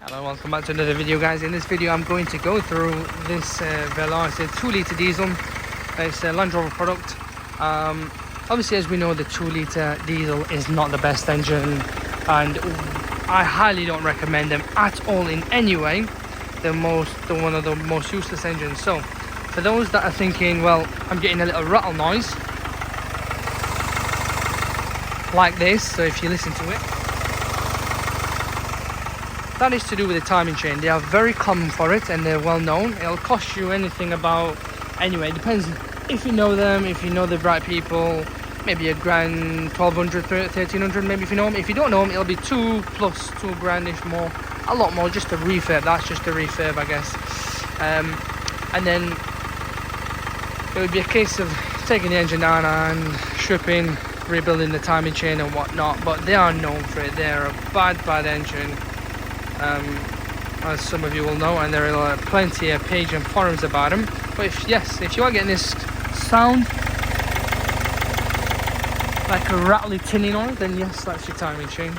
Hello, welcome back to another video, guys. In this video I'm going to go through this Velar. It's a 2-litre diesel. It's a Land Rover product. Obviously, as we know, the 2-litre diesel is not the best engine, and I highly don't recommend them at all in any way. They're one of the most useless engines. So for those that are thinking, well, I'm getting a little rattle noise like this, so if you listen to it, that is to do with the timing chain. They are very common for it and they're well known. It'll cost you anything about, anyway, it depends if you know them, if you know the right people, maybe $1,000, $1,200, $1,300 maybe if you know them. If you don't know them, it'll be $2 plus $2,000-ish more, a lot more, just a refurb. That's just a refurb, I guess. And then it would be a case of taking the engine down and stripping, rebuilding the timing chain and whatnot. But they are known for it. They're a bad engine, as some of you will know, and there are plenty of pages and forums about them. But if you are getting this sound like a rattly tinny noise, then yes, that's your timing chain.